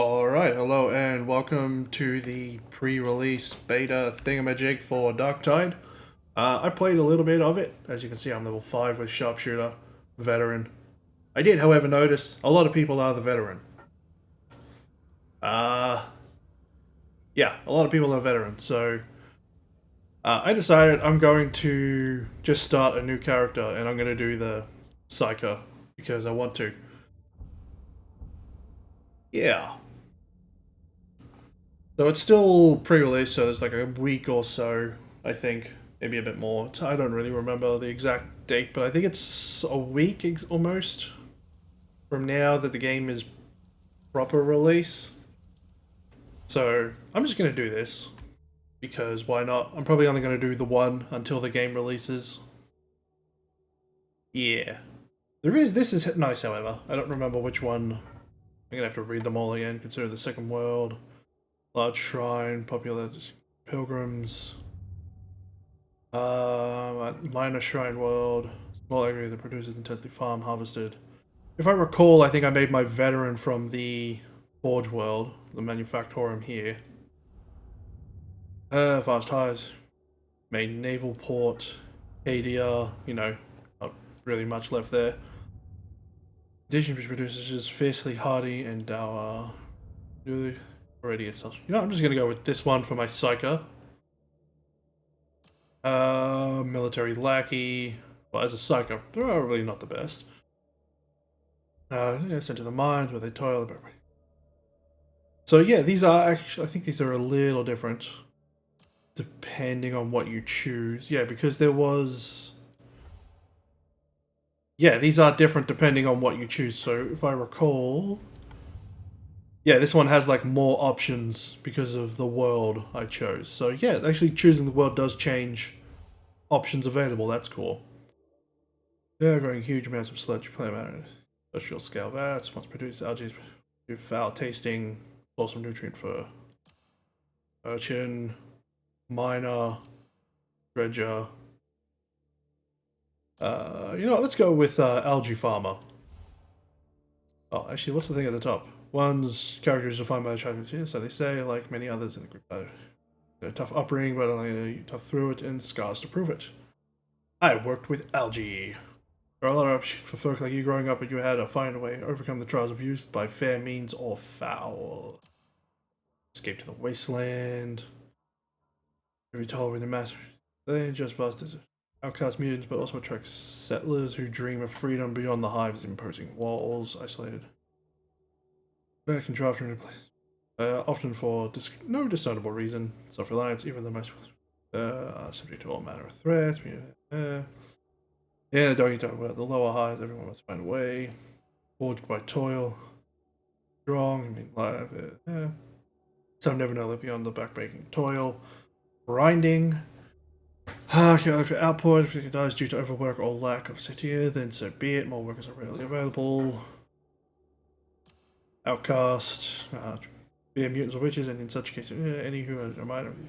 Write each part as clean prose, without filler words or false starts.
Alright, hello and welcome to the pre-release beta thingamajig for Darktide. I played a little bit of it. As you can see, I'm level 5 with Sharpshooter, Veteran. I did, however, notice a lot of people are the Veteran. Uh, yeah, a lot of people are Veteran, so I decided I'm going to just start a new character and I'm going to do the Psyker because I want to. Yeah. So it's still pre-release, so there's like a week or so, I think, maybe a bit more. I don't really remember the exact date, but I think it's a week almost from now that the game is proper release. So I'm just gonna do this because why not? I'm probably only gonna do the one until the game releases. Yeah, this is nice, however. I don't remember which one. I'm gonna have to read them all again. Consider the second world, large shrine, popular pilgrims. Minor shrine world, small area that produces intensely farm harvested. If I recall, I think I made my veteran from the forge world, the manufactorum here. Fast highs, main naval port, ADR, not really much left there. Addition which produces just fiercely hardy and dour. Really already itself. I'm just gonna go with this one for my Psyker. Military lackey. Well, as a Psyker, they're really not the best. Sent to the mines where they toil. So yeah, these are actually, I think these are a little different depending on what you choose. Yeah, because there was... Yeah, these are different depending on what you choose. So if I recall... Yeah, this one has like more options because of the world I chose. So yeah, actually choosing the world does change options available. That's cool. Yeah, growing huge amounts of sludge plant matter. Industrial scale vats. Once produced, algae do foul tasting. Source of nutrient for urchin, miner, dredger. Let's go with algae farmer. Oh, actually, what's the thing at the top? One's character is defined by the child, so they say, like many others in the group. Tough upbringing, but only tough through it and scars to prove it. I worked with algae. There are a lot of options for folk like you growing up, but you had to find a way to overcome the trials of youth by fair means or foul. Escape to the wasteland. Every told with the master. They just busted outcast mutants, but also attract settlers who dream of freedom beyond the hive's imposing walls, isolated. Back and draft into place. Often for no discernible reason. Self-reliance, even the most are subject to all manner of threats. Yeah, doggy talk about the lower highs, everyone must find a way. Forged by toil. Strong, live. Some never know that beyond the backbreaking toil. Grinding. If your output if it dies due to overwork or lack of satir, then so be it. More workers are rarely available. Outcast. Be mutants or witches, and in such cases, any who are reminded of you.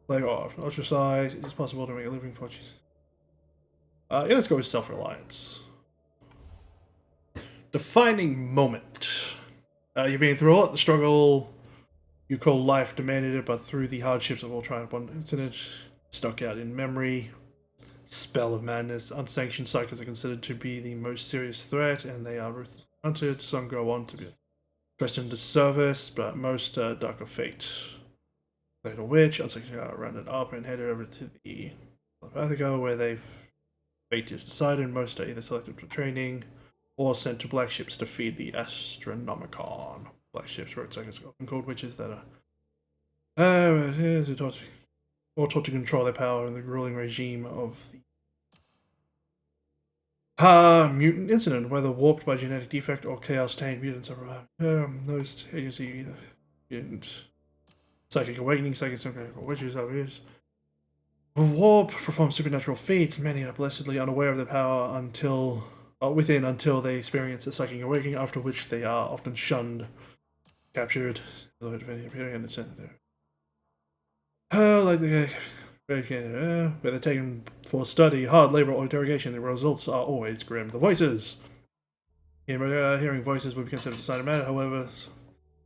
Play off. Ostracize. It is possible to make a living fortunes. Yeah, let's go with self-reliance. Defining moment. You've been through a lot. The struggle you call life demanded it, but through the hardships of all triumph, one incident stuck out in memory. Spell of madness. Unsanctioned psychers are considered to be the most serious threat, and they are ruthlessly hunted. Some go on to be pressed into service, but most dark of fate. Later witch, unsanctioned are rounded up and headed over to the Athica, where fate is decided. Most are either selected for training or sent to black ships to feed the Astronomicon. Black ships, road psychers are often called witches that are taught to control their power in the ruling regime of the mutant incident, whether warped by genetic defect or chaos-tainted mutants are revived. Those agency either mutant psychic awakening, psychic witches, obvious. Warp perform supernatural feats. Many are blessedly unaware of their power until they experience a psychic awakening, after which they are often shunned, captured, where they're taken for study, hard labor, or interrogation. The results are always grim. The voices. Hearing voices would be considered a sign of matter, however,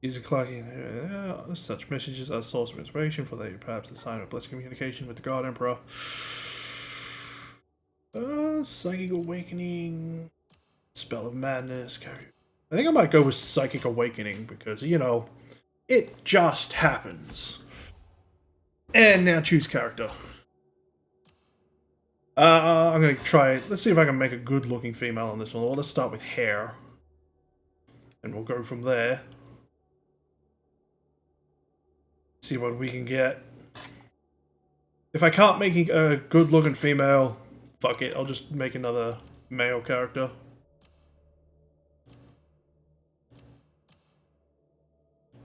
User clocking such messages as source of inspiration for they perhaps the sign of blessed communication with the God Emperor. Psychic Awakening, Spell of Madness, carry. I think I might go with Psychic Awakening because, you know, it just happens. And now choose character. I'm gonna try. Let's see if I can make a good-looking female on this one. Well, let's start with hair, and we'll go from there. See what we can get. If I can't make a good-looking female, fuck it. I'll just make another male character.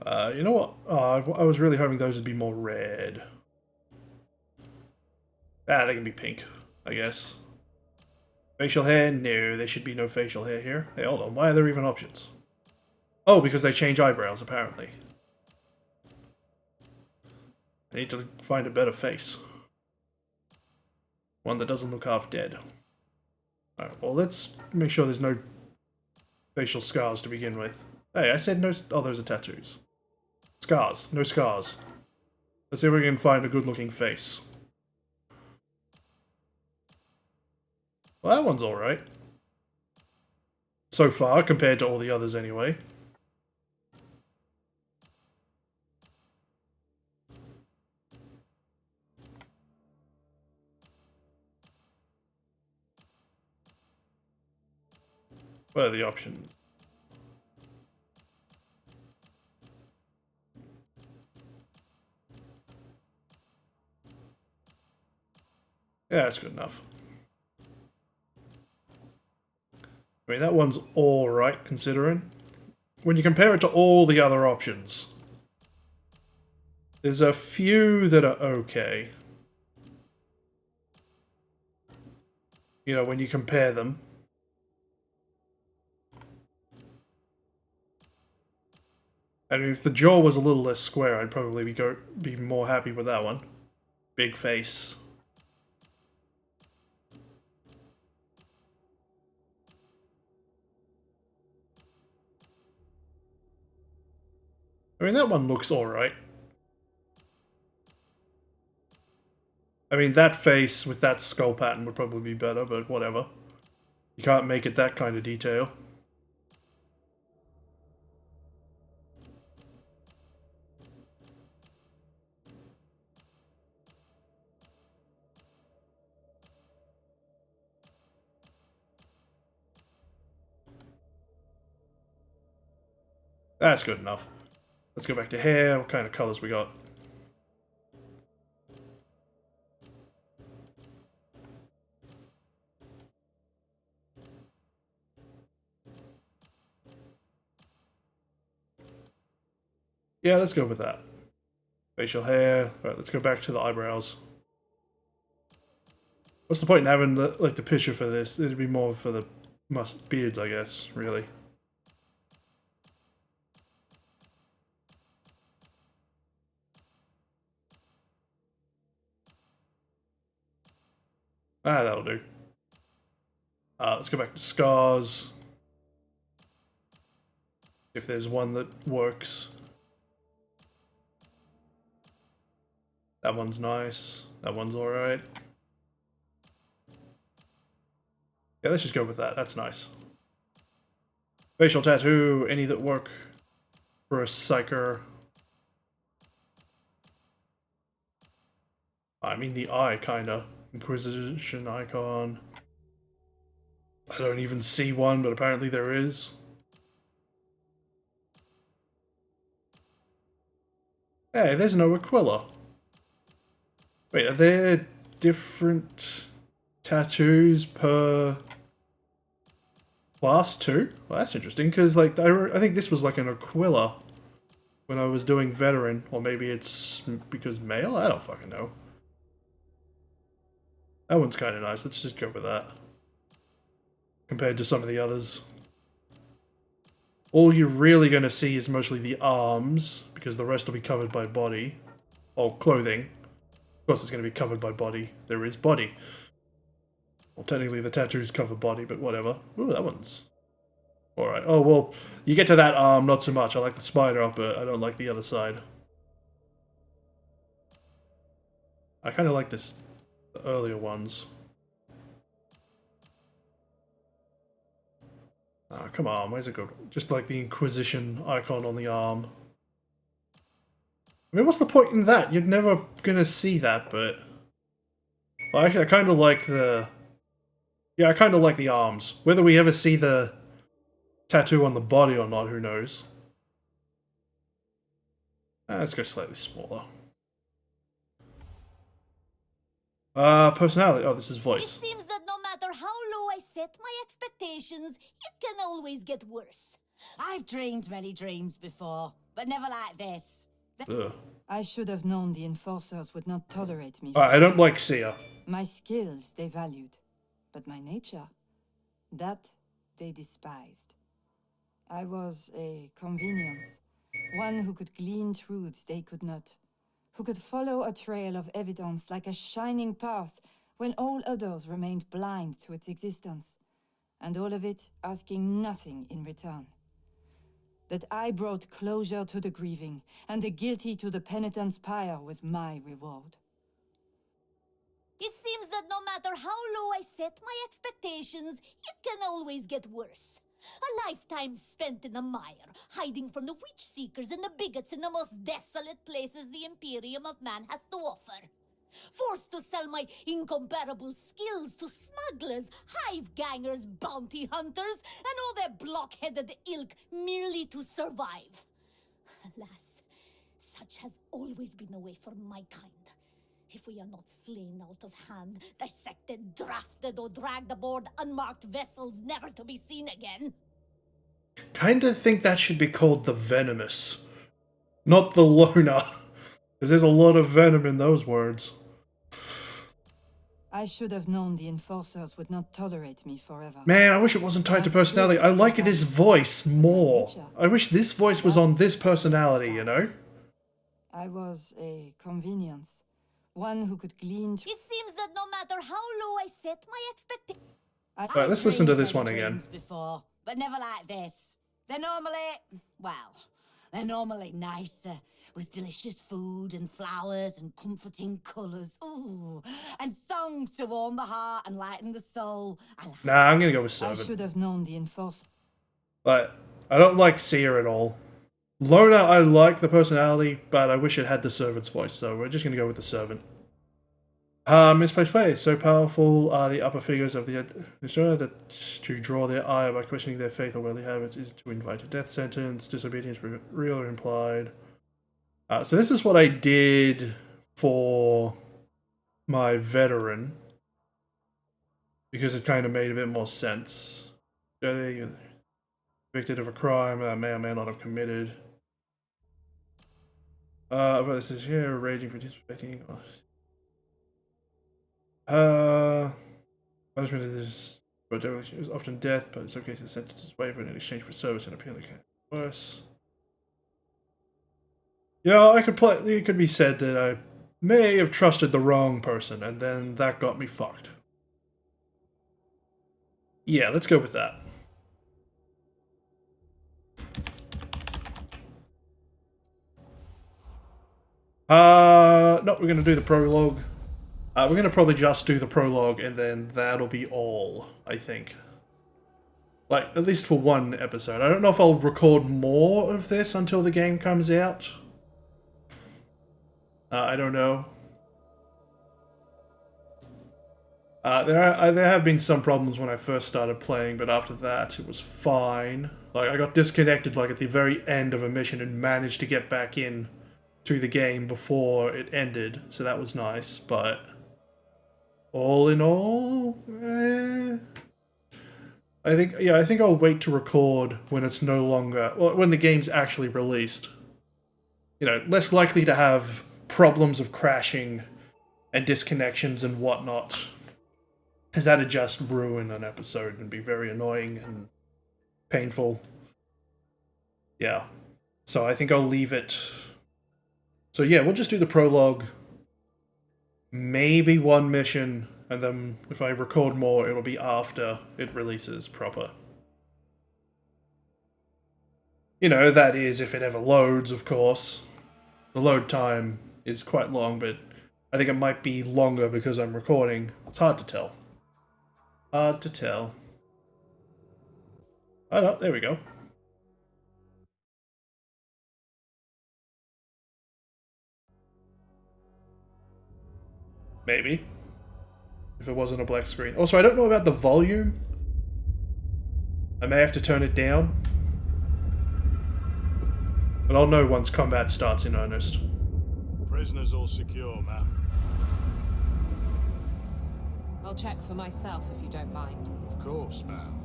You know what? I was really hoping those would be more red. Ah, they can be pink, I guess. Facial hair? No, there should be no facial hair here. Hey, hold on. Why are there even options? Oh, because they change eyebrows, apparently. I need to find a better face. One that doesn't look half dead. Alright, well, let's make sure there's no facial scars to begin with. Hey, I said no... Oh, those are tattoos. Scars. No scars. Let's see if we can find a good-looking face. Well, that one's alright. So far, compared to all the others anyway. What are the options? Yeah, that's good enough. I mean, that one's alright, considering. When you compare it to all the other options, there's a few that are okay. You know, when you compare them. I mean, if the jaw was a little less square, I'd probably be more happy with that one. Big face. I mean, that one looks alright. I mean, that face with that skull pattern would probably be better, but whatever. You can't make it that kind of detail. That's good enough. Let's go back to hair. What kind of colors we got? Yeah, let's go with that. Facial hair. Alright, let's go back to the eyebrows. What's the point in having the picture for this? It'd be more for the beards, I guess, really. Ah, that'll do. Let's go back to scars. If there's one that works. That one's nice. That one's alright. Yeah, let's just go with that. That's nice. Facial tattoo. Any that work for a Psyker. I mean the eye, kinda. Inquisition icon. I don't even see one, but apparently there is. Hey, there's no Aquila. Wait, are there different tattoos per class too? Well, that's interesting, because like I think this was like an Aquila when I was doing veteran, or maybe it's because male? I don't fucking know. That one's kind of nice. Let's just go with that. Compared to some of the others. All you're really going to see is mostly the arms, because the rest will be covered by body. Or clothing. Of course it's going to be covered by body. There is body. Well, technically the tattoos cover body, but whatever. Ooh, that one's... Alright, oh well, you get to that arm, not so much. I like the spider, but I don't like the other side. I kind of like the earlier ones. Ah, come on, where's it go? Just like the Inquisition icon on the arm. I mean, what's the point in that? You're never gonna see that, but... Well, actually, I kind of like the... Yeah, I kind of like the arms. Whether we ever see the tattoo on the body or not, who knows? Let's go slightly smaller. Personality. Oh, this is voice. It seems that no matter how low I set my expectations, it can always get worse. I've dreamed many dreams before, but never like this. Ugh. I should have known the enforcers would not tolerate me. I don't like Sia. My skills they valued, but my nature, that they despised. I was a convenience, one who could glean truths they could not, who could follow a trail of evidence like a shining path when all others remained blind to its existence, and all of it asking nothing in return. That I brought closure to the grieving, and the guilty to the penitent's pyre was my reward. It seems that no matter how low I set my expectations, it can always get worse. A lifetime spent in the mire, hiding from the witch-seekers and the bigots in the most desolate places the Imperium of Man has to offer. Forced to sell my incomparable skills to smugglers, hive-gangers, bounty hunters, and all their block-headed ilk merely to survive. Alas, such has always been the way for my kind. If we are not slain out of hand, dissected, drafted, or dragged aboard unmarked vessels never to be seen again. Kinda think that should be called the Venomous. Not the Loner. Because there's a lot of venom in those words. I should have known the enforcers would not tolerate me forever. Man, I wish it wasn't tied to personality. I like this voice more. I wish this voice was on this personality, you know? I was a convenience, one who could glean... It seems that no matter how low I set my expectations... Right, let's listen to this one again. Before, but never like this. They're normally nicer, with delicious food and flowers and comforting colours. Ooh, and songs to warm the heart and lighten the soul. Nah, I'm gonna go with I Servant. should have known the enforcer. But I don't like Sia at all. Lona, I like the personality, but I wish it had the Servant's voice, so we're just gonna go with the Servant. Misplaced play. So powerful are the upper figures of the destroyer that to draw their ire by questioning their faith or worldly habits is to invite a death sentence. Disobedience, real or implied. So this is what I did for my veteran, because it kind of made a bit more sense. Convicted of a crime that may or may not have committed. But this is here, raging, participating. Punishment of this is often death, but in some cases the sentence is waived in exchange for service and appealing worse. Yeah, it could be said that I may have trusted the wrong person, and then that got me fucked. Yeah, let's go with that. No, we're gonna do the prologue. We're going to probably just do the prologue, and then that'll be all, I think. Like, at least for one episode. I don't know if I'll record more of this until the game comes out. I don't know. There have been some problems when I first started playing, but after that, it was fine. Like, I got disconnected, like, at the very end of a mission and managed to get back in to the game before it ended, so that was nice, but... all in all, I think I'll wait to record when it's no longer, well, when the game's actually released. You know, less likely to have problems of crashing and disconnections and whatnot, because that'd just ruin an episode and be very annoying and painful. Yeah, so I think I'll leave it. So yeah, we'll just do the prologue. Maybe one mission, and then if I record more, it'll be after it releases proper. You know, that is if it ever loads, of course. The load time is quite long, but I think it might be longer because I'm recording. It's hard to tell. Hard to tell. Oh no, there we go. Maybe. If it wasn't a black screen. Also, I don't know about the volume. I may have to turn it down. But I'll know once combat starts in earnest. Prisoners all secure, ma'am. I'll check for myself if you don't mind. Of course, ma'am.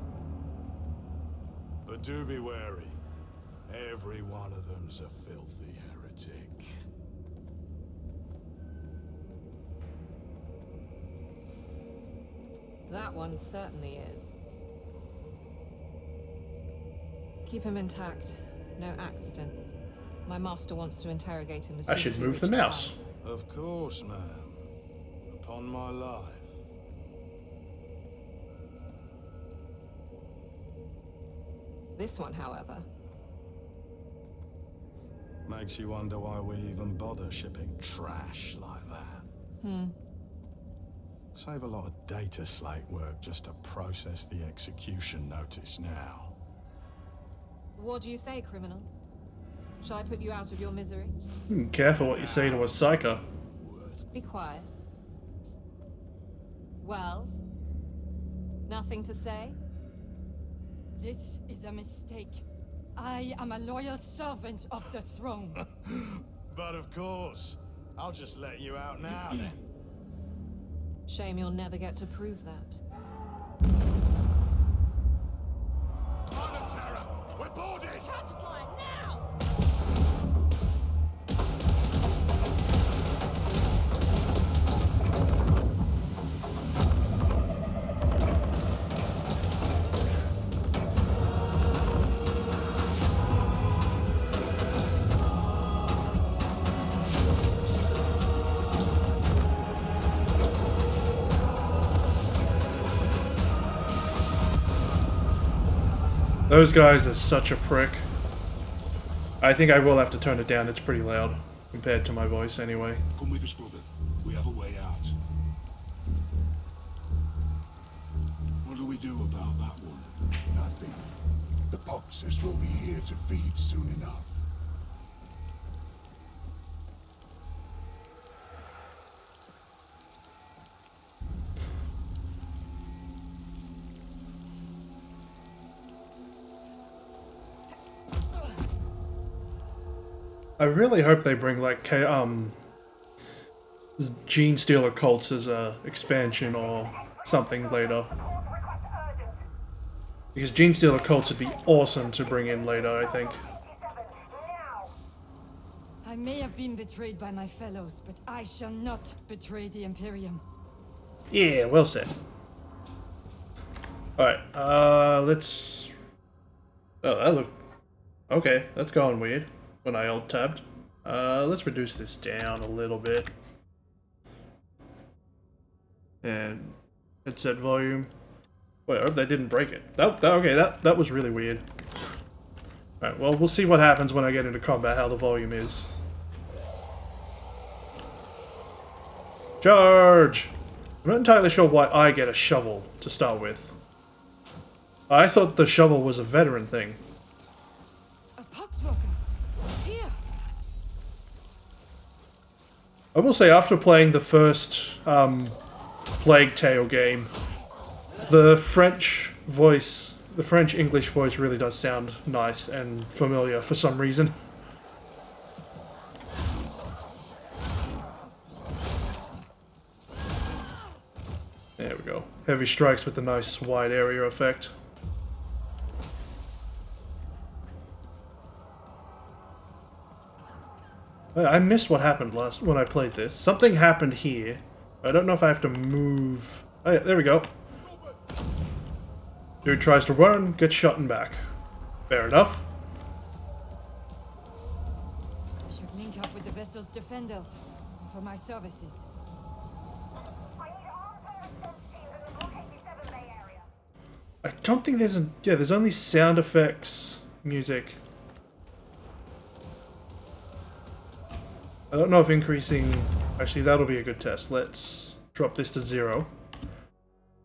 But do be wary. Every one of them's a filthy heretic. That one certainly is. Keep him intact. No accidents. My master wants to interrogate him as I soon should as we move the reach mouse. town. Of course, ma'am. Upon my life. This one, however. Makes you wonder why we even bother shipping trash like that. Save a lot of data slate work just to process the execution notice now. What do you say, criminal? Shall I put you out of your misery? Careful what you say to a psyker. Be quiet. Well? Nothing to say? This is a mistake. I am a loyal servant of the throne. But of course, I'll just let you out now then. Shame you'll never get to prove that. On the terror! We're boarded! Catchfly now! Those guys are such a prick. I think I will have to turn it down. It's pretty loud compared to my voice anyway. Come with us, brother. We have a way out. What do we do about that one? Nothing. The boxers will be here to feed soon enough. I really hope they bring like Gene Stealer cults as a expansion or something later. Because Gene Stealer cults would be awesome to bring in later, I think. I may have been betrayed by my fellows, but I shall not betray the Imperium. Yeah, well said. Alright, let's... Oh, that looked... Okay, that's going weird when I alt-tabbed. Let's reduce this down a little bit. And headset volume. Wait, I hope they didn't break it. Okay, that was really weird. Alright, well, we'll see what happens when I get into combat, how the volume is. Charge! I'm not entirely sure why I get a shovel to start with. I thought the shovel was a veteran thing. A poxwalker! Here! I will say, after playing the first Plague Tale game, the French English voice really does sound nice and familiar for some reason. There we go. Heavy strikes with the nice wide area effect. I missed what happened when I played this. Something happened here. I don't know if I have to move... Oh yeah, there we go. Dude tries to run, gets shot in back. Fair enough. I should link up with the vessel's defenders. Offer my services. I don't think there's a... Yeah, there's only sound effects, music. I don't know if increasing... Actually, that'll be a good test. Let's drop this to 0.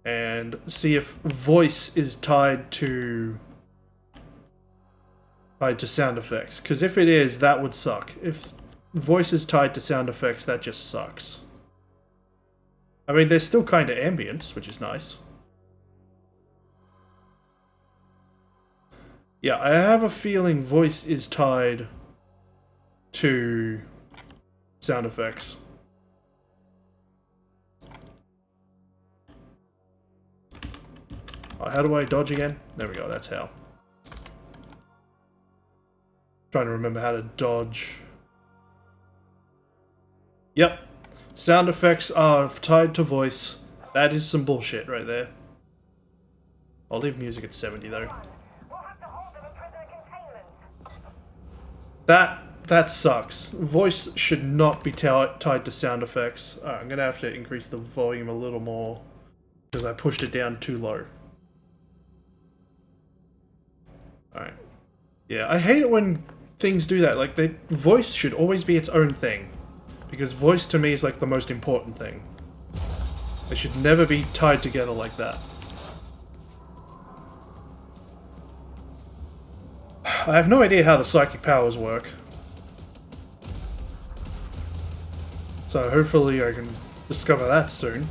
And see if voice is tied to sound effects. Because if it is, that would suck. If voice is tied to sound effects, that just sucks. I mean, there's still kind of ambience, which is nice. Yeah, I have a feeling voice is tied to sound effects. Oh, how do I dodge again? There we go, that's how. Trying to remember how to dodge. Yep. Sound effects are tied to voice. That is some bullshit right there. I'll leave music at 70 though. That sucks. Voice should not be tied to sound effects. Alright, I'm gonna have to increase the volume a little more because I pushed it down too low. Alright. Yeah, I hate it when things do that. Like, the voice should always be its own thing. Because voice to me is like the most important thing. They should never be tied together like that. I have no idea how the psychic powers work. So hopefully I can discover that soon.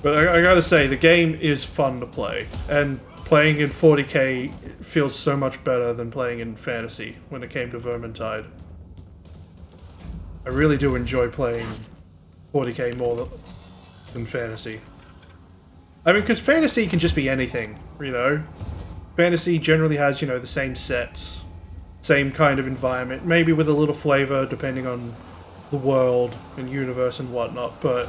But I gotta say, the game is fun to play, and playing in 40k feels so much better than playing in fantasy when it came to Vermintide. I really do enjoy playing 40k more than fantasy. I mean, because fantasy can just be anything, you know? Fantasy generally has, you know, the same sets, same kind of environment, maybe with a little flavor depending on the world and universe and whatnot, but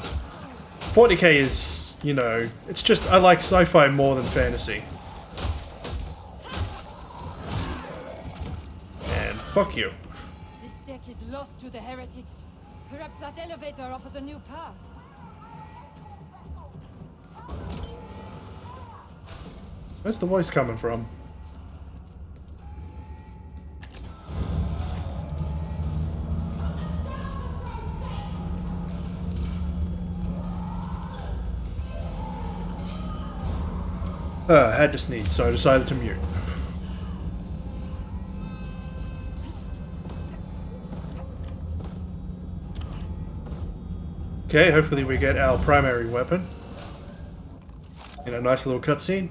40k is, you know, it's just, I like sci-fi more than fantasy. And fuck you. This deck is lost to the heretics. Perhaps that elevator offers a new path. Where's the voice coming from? I had to sneeze, so I decided to mute. Okay, hopefully we get our primary weapon in a nice little cutscene.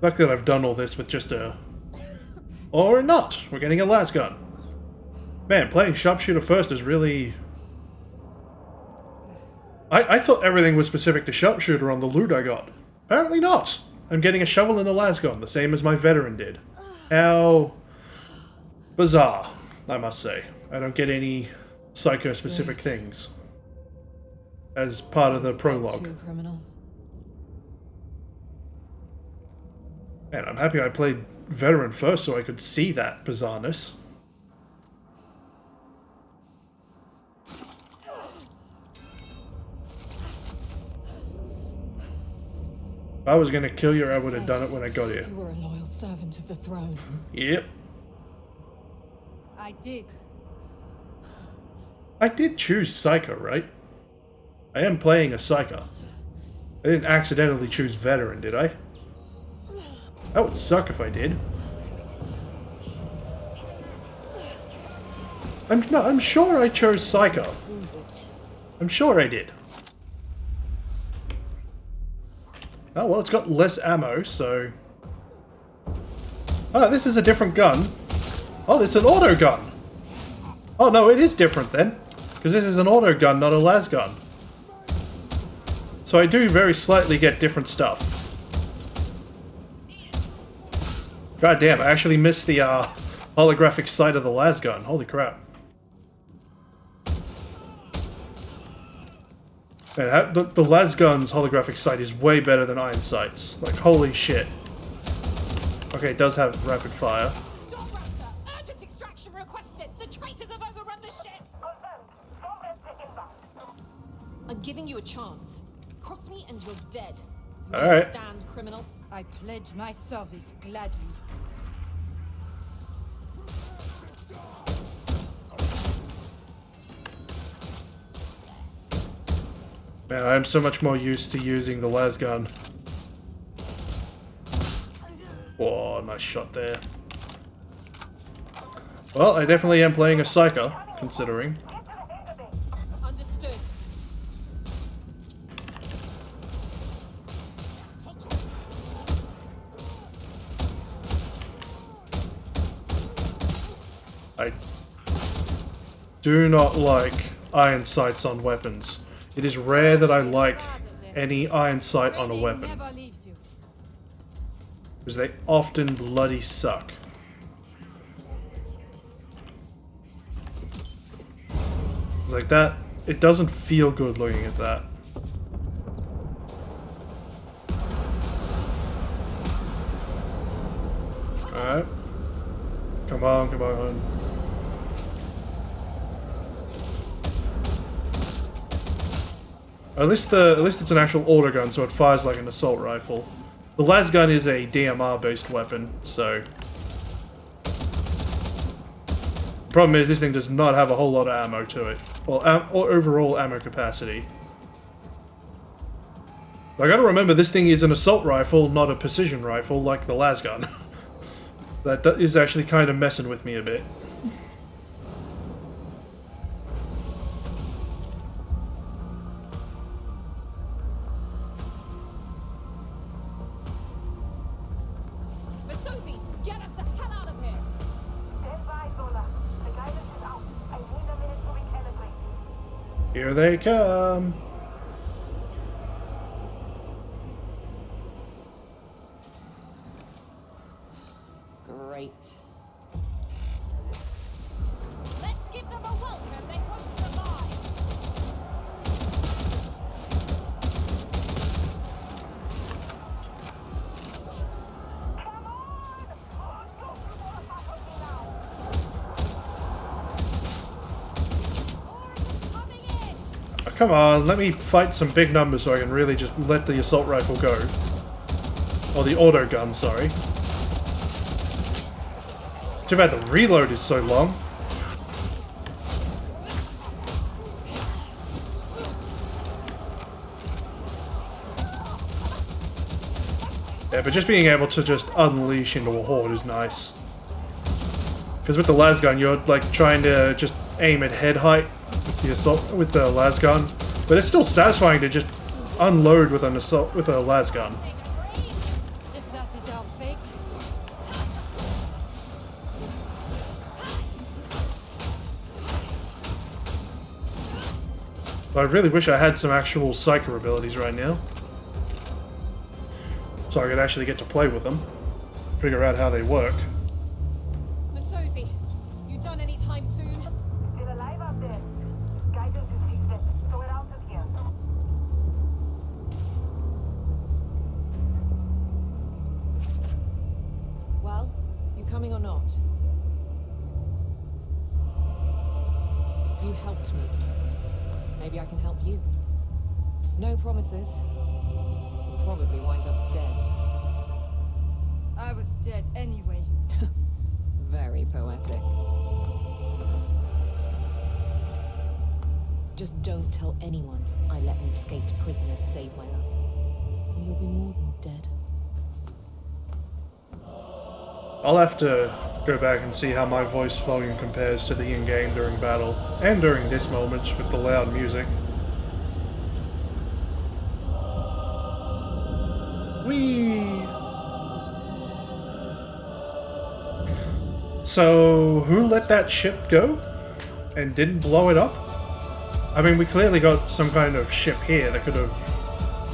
Luck that I've done all this with just a... Or not! We're getting a las gun. Man, playing sharpshooter first is really... I thought everything was specific to sharpshooter on the loot I got. Apparently not. I'm getting a shovel and a las gun, the same as my veteran did. How... bizarre, I must say. I don't get any Psyker specific things as part of the prologue. Man, I'm happy I played veteran first so I could see that bizarreness. If I was gonna kill you, I would have done it when I got here. You were a loyal servant of the throne. Yep. I did. I did choose Psyker, right? I am playing a Psyker. I didn't accidentally choose veteran, did I? That would suck if I did. I'm sure I chose Psyker. I'm sure I did. Oh, well, it's got less ammo, so... Oh, this is a different gun. Oh, it's an auto gun. Oh, no, it is different then. Because this is an auto gun, not a las gun. So I do very slightly get different stuff. God damn, I actually missed the holographic sight of the las gun. Holy crap. Man, the las gun's holographic sight is way better than iron sights. Like, holy shit. Okay, it does have rapid fire. Evacuation requested! The traitors have overrun the ship! I'm giving you a chance. Cross me and you're dead. You Alright. understand, criminal? I pledge my service gladly. Man, I'm so much more used to using the las gun. Whoa, nice shot there. Well, I definitely am playing a Psyker, considering. Understood. I do not like iron sights on weapons. It is rare that I like any iron sight on a Training weapon, never leaves you. because they often bloody suck. It's like that, it doesn't feel good looking at that. Alright. Come on, come on. At least it's an actual auto gun, so it fires like an assault rifle. The las gun is a DMR based weapon, so the problem is this thing does not have a whole lot of ammo to it, or overall ammo capacity. I gotta remember this thing is an assault rifle, not a precision rifle like the las gun. That is actually kind of messing with me a bit. Here they come. Great. Let's give them a welcome they won't survive. Come on, let me fight some big numbers so I can really just let the assault rifle go. Or the auto gun, sorry. Too bad the reload is so long. Yeah, but just being able to just unleash into a horde is nice. Because with the las gun, you're like trying to just aim at head height with the assault with the las gun, but it's still satisfying to just unload with an assault with a las gun. If that is our fate. I really wish I had some actual Psyker abilities right now, so I could actually get to play with them, figure out how they work. Masozi, you done any time soon? Still alive out there. Guidance is decent, so we're out of here. Well, you coming or not? You helped me. Maybe I can help you. No promises. You'll probably wind up dead. I was dead anyway. Very poetic. Just don't tell anyone I let an escaped prisoner save my life. Or you'll be more than dead. I'll have to go back and see how my voice volume compares to the in-game during battle, and during this moment with the loud music. Whee! So, who let that ship go? And didn't blow it up? I mean, we clearly got some kind of ship here that could have,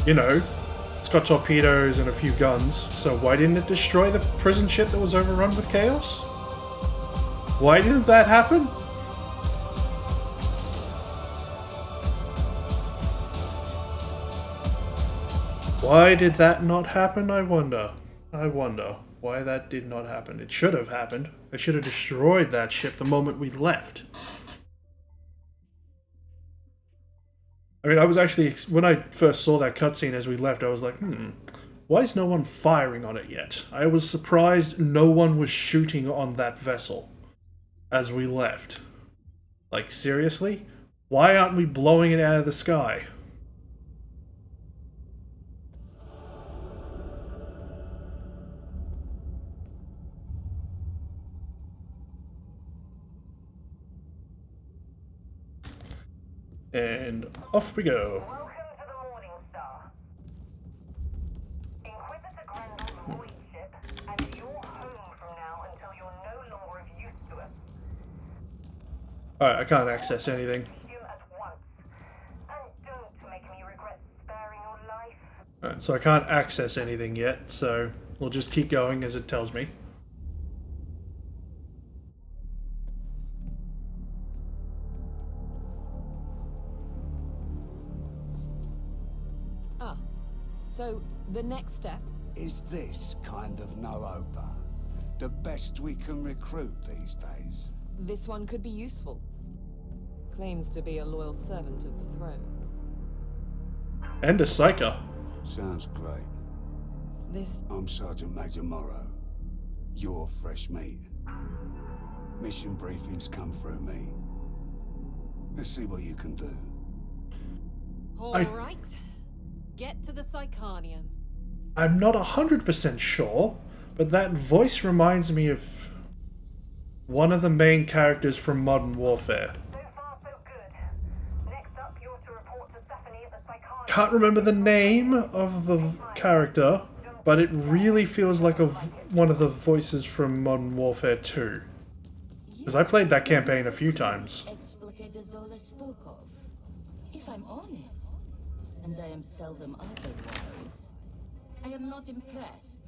you know, it's got torpedoes and a few guns, so why didn't it destroy the prison ship that was overrun with chaos? Why didn't that happen? Why did that not happen, I wonder? I wonder. why that did not happen. It should have happened. I should have destroyed that ship the moment we left. I mean, I was actually, when I first saw that cutscene as we left, I was like, why is no one firing on it yet? I was surprised no one was shooting on that vessel as we left. Like, seriously? Why aren't we blowing it out of the sky? And off we go. Welcome to the Morning Star. Inquisitor Grendel's void ship, and you're home from now until you're no longer of use to us. Alright, I can't access anything. At once. And don't make me regret sparing your life. Alright, so I can't access anything yet, so we'll just keep going as it tells me. So, the next step? Is this kind of no-oper the best we can recruit these days? This one could be useful. Claims to be a loyal servant of the throne. And a Psyker. Sounds great. This... I'm Sergeant Major Morrow. You're fresh meat. Mission briefings come through me. Let's see what you can do. Alright. Get to the Psycarnium. I'm not 100% sure, but that voice reminds me of one of the main characters from Modern Warfare. So far, so good. Next up, you're to report to Stephanie at the Psychiatrist. Can't remember the name of the character, but it really feels like one of the voices from Modern Warfare 2. Because I played that campaign a few times. Explicator Zola spoke of. If I'm honest, and I am seldom otherwise, I am not impressed.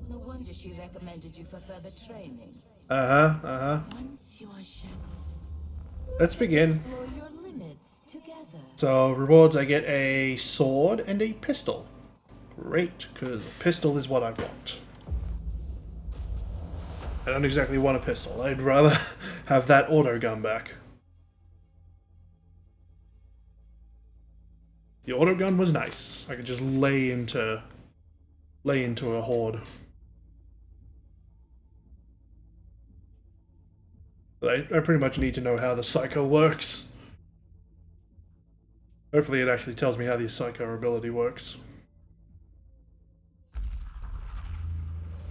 No wonder she recommended you for further training. Once you are shackled, let's begin. explore your limits together. So, rewards, I get a sword and a pistol. Great, because a pistol is what I want. I don't exactly want a pistol. I'd rather have that auto gun back. The auto gun was nice. I could just lay into a horde. But I pretty much need to know how the Psycho works. Hopefully it actually tells me how the Psycho ability works.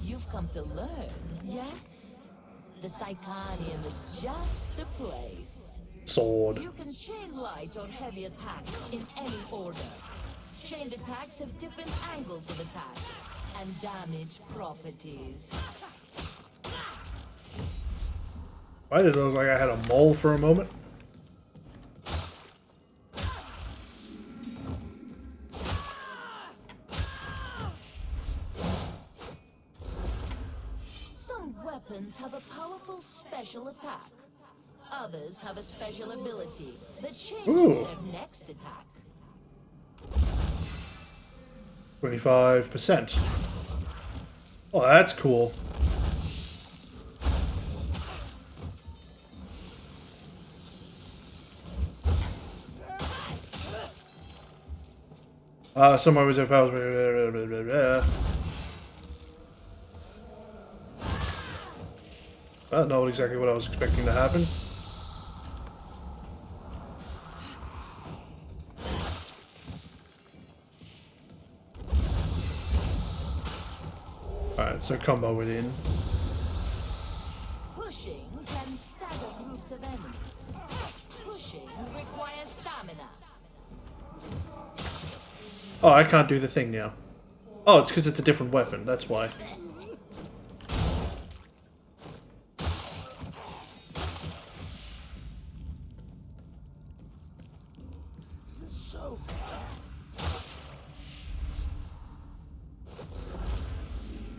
You've come to learn, yes? The Psycarnium is just the place. Sword. You can chain light or heavy attacks in any order. Chained attacks have different angles of attack and damage properties. Why did it look like I had a mole for a moment? Some weapons have a powerful special attack. Others have a special ability that changes their next attack. 25%. Oh, that's cool. Some always have powers. That's not exactly what I was expecting to happen. Alright, so combo it in. Pushing can stagger groups of enemies. Pushing requires stamina. Oh, I can't do the thing now. Oh, it's because it's a different weapon, that's why.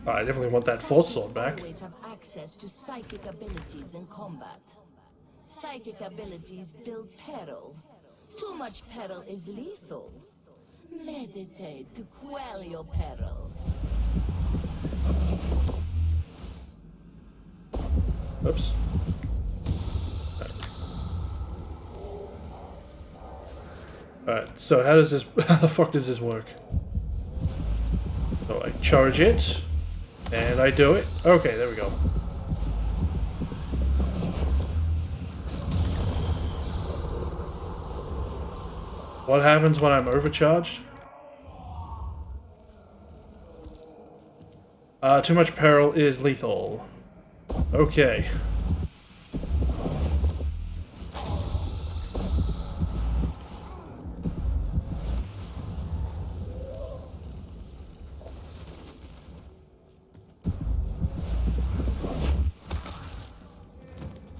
I definitely want that force sword back. Always have access to psychic abilities in combat. Psychic abilities build peril. Too much peril is lethal. Meditate to quell your peril. Oops. Alright, so how does this... how the fuck does this work? So I charge it, and I do it. Okay, there we go. What happens when I'm overcharged? Too much peril is lethal. Okay.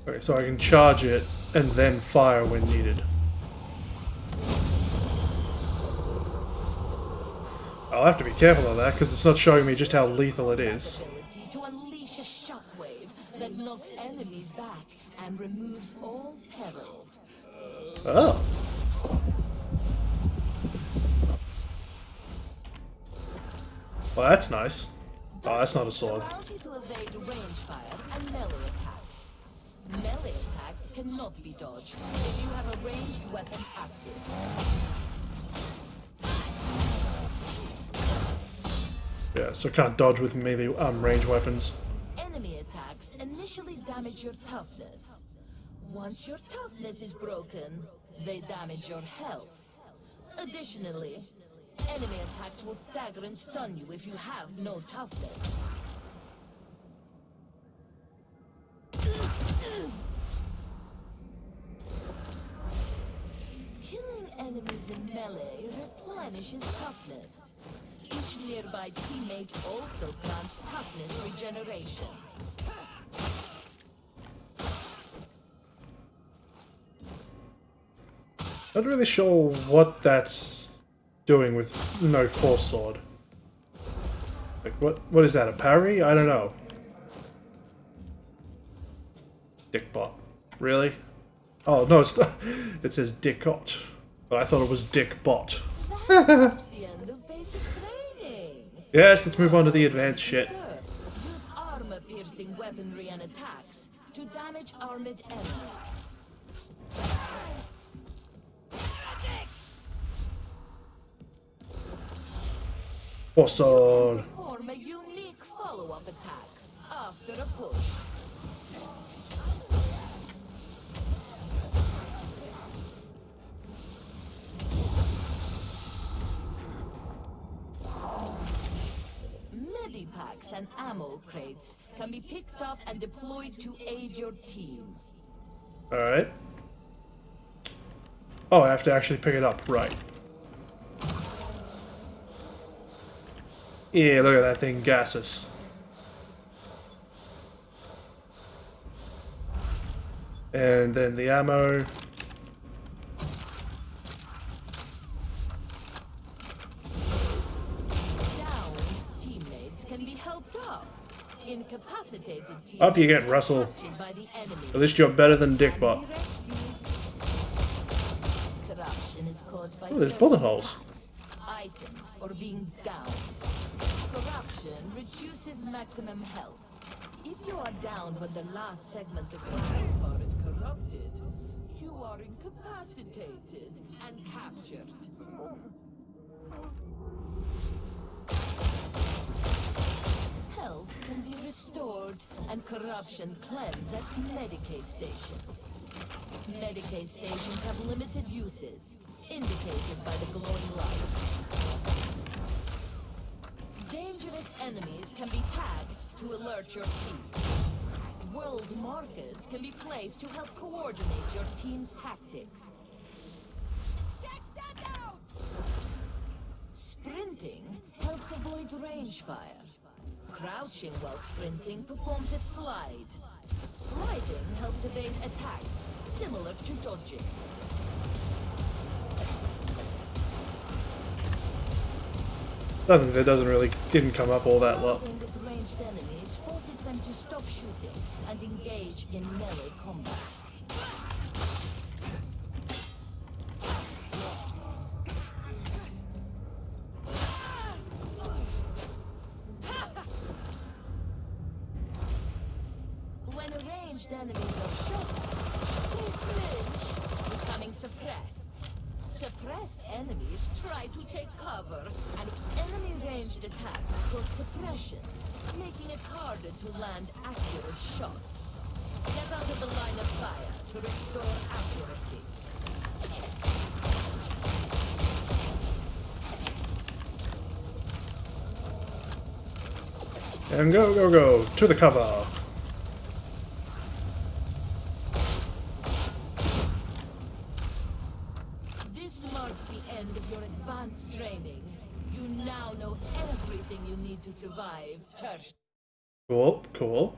Okay, so I can charge it and then fire when needed. I'll have to be careful of that because it's not showing me just how lethal it is. Ability to unleash a shockwave that knocks enemies back and removes all peril. Oh. Well, that's nice. Oh, that's not a sword. Allows you to evade range fire and melee attacks. Melee attacks cannot be dodged if you have a ranged weapon active. Yeah, so can't dodge with melee range weapons. Enemy attacks initially damage your toughness. Once your toughness is broken, they damage your health. Additionally, enemy attacks will stagger and stun you if you have no toughness. Killing enemies in melee replenishes toughness. Each nearby teammate also grants toughness regeneration. Not really sure what that's doing with no force sword. Like, what is that, a parry? I don't know. Dickbot. Really? Oh, no, it's not. It says Dickot. But I thought it was Dickbot. That's the end of basic training. Yes, let's move on to the advanced shit. Sir, use armor-piercing weaponry and attacks to damage armored enemies. Force sword. Perform a unique follow-up attack after a push. Medipacks and ammo crates can be picked up and deployed to aid your team. Alright. Oh, I have to actually pick it up. Right. Yeah, look at that thing, gases. And then the ammo. Downed teammates can be helped up. Incapacitated teammates Up you get, are Russell. captured by the enemy. At least you're better than Dickbot. Corruption is caused by Oh, there's certain bullet holes. attacks, items, or being downed. Corruption reduces maximum health. If you are downed when the last segment of your health bar is corrupted, you are incapacitated and captured. Health can be restored and corruption cleansed at Medicaid stations. Medicaid stations have limited uses, indicated by the glowing lights. Dangerous enemies can be tagged to alert your team. World markers can be placed to help coordinate your team's tactics. Check that out! Sprinting helps avoid range fire. Crouching while sprinting performs a slide. Sliding helps evade attacks, similar to dodging. Something that didn't come up all that well. Crouching with ranged enemies forces them to stop shooting and engage in melee combat. When a ranged ranged enemies are shot at, they flinch, becoming suppressed. Suppressed enemies try to take cover, and enemy ranged attacks cause suppression, making it harder to land accurate shots. Get out of the line of fire to restore accuracy. And go, go, go! To the cover! This marks the end of your advanced training. You now know everything you need to survive, Tersh. Cool, cool.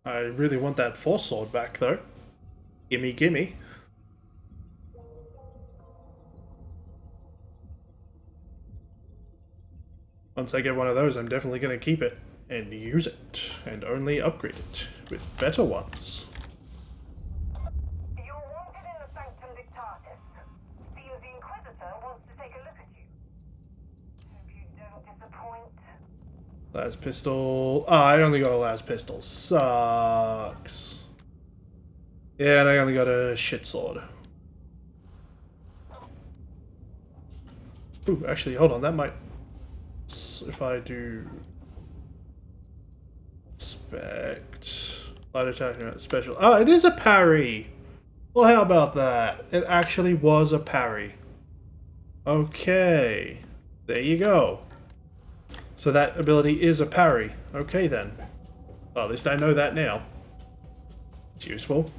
I really want that force sword back, though. Gimme, gimme. Once I get one of those, I'm definitely going to keep it and use it, and only upgrade it with better ones. You're wanted in the Sanctum Dictatus. Seems the Inquisitor wants to take a look at you. Hope you don't disappoint. Las pistol. Ah, I only got a las pistol. Sucks. Yeah, and I only got a shit sword. Ooh, actually, hold on. That might. If I do. Inspect. Light attack, special. Ah, it is a parry! Well, how about that? It actually was a parry. Okay. There you go. So that ability is a parry. Okay then. Well, at least I know that now. It's useful.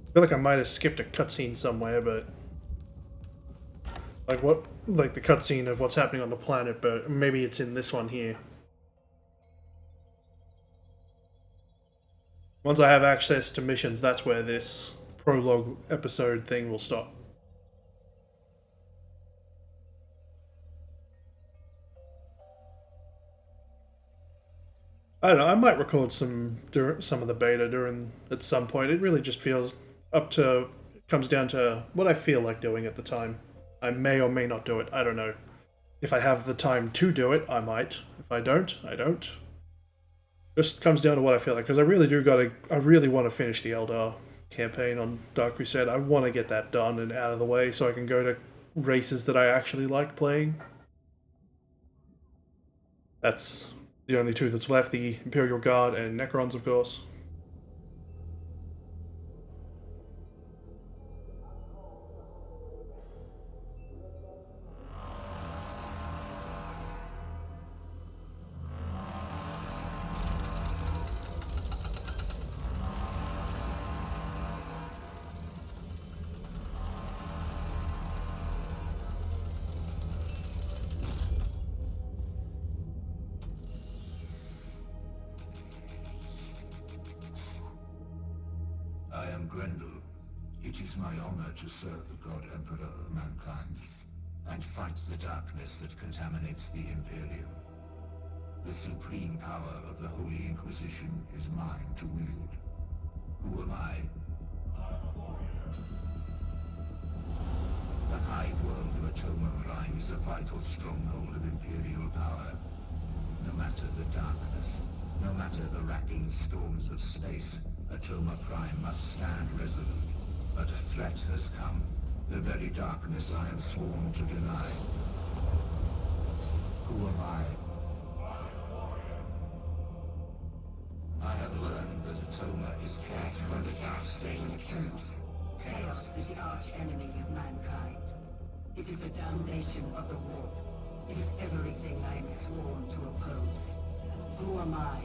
I feel like I might have skipped a cutscene somewhere, but like the cutscene of what's happening on the planet, but maybe it's in this one here. Once I have access to missions, that's where this prologue episode thing will stop. I don't know, I might record some of the beta at some point. It really just feels comes down to what I feel like doing at the time. I may or may not do it, I don't know. If I have the time to do it, I might. If I don't, I don't. Just comes down to what I feel like, because I really want to finish the Eldar campaign on Dark Crusade. I want to get that done and out of the way so I can go to races that I actually like playing. That's the only two that's left, the Imperial Guard and Necrons, of course. It is my honor to serve the God Emperor of mankind, and fight the darkness that contaminates the Imperium. The supreme power of the Holy Inquisition is mine to wield. Who am I? I'm a warrior. The hive world of Atoma Prime is a vital stronghold of Imperial power. No matter the darkness, no matter the racking storms of space, Atoma Prime must stand resolute. But a threat has come, the very darkness I am sworn to deny. Who am I? I have learned that Atoma is cast by the dark stain of truth. Chaos is the arch-enemy of mankind. It is the damnation of the warp. It is everything I am sworn to oppose. Who am I?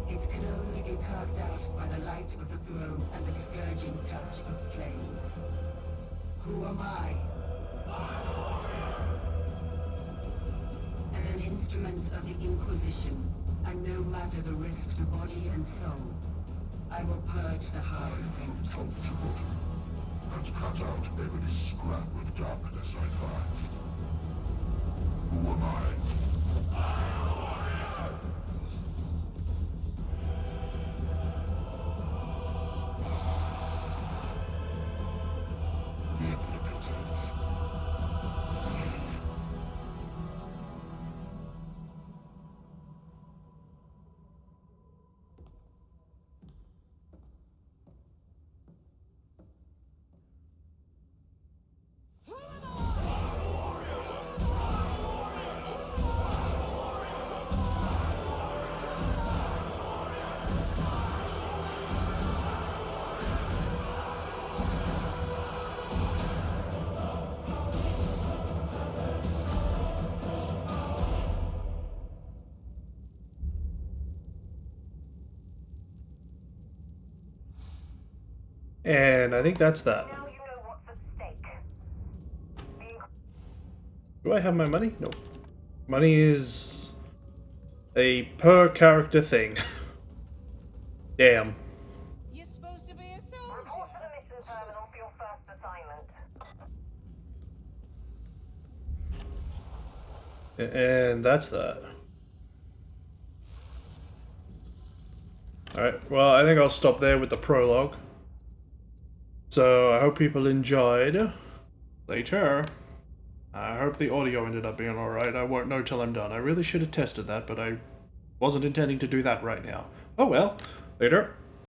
It can only be cast out by the light of the throne and the scourging touch of flames. Who am I? As an instrument of the Inquisition, and no matter the risk to body and soul, I will purge the hive from top to bottom, and cut out every scrap of darkness I find. Who am I? And I think that's that. Now you know what's at stake. Do I have my money? No. Money is a per character thing. Damn. You're supposed to be a soldier. Report to the mission terminal for your first assignment. And that's that. Alright, well, I think I'll stop there with the prologue. So, I hope people enjoyed. Later. I hope the audio ended up being alright. I won't know till I'm done. I really should have tested that, but I wasn't intending to do that right now. Oh well. Later.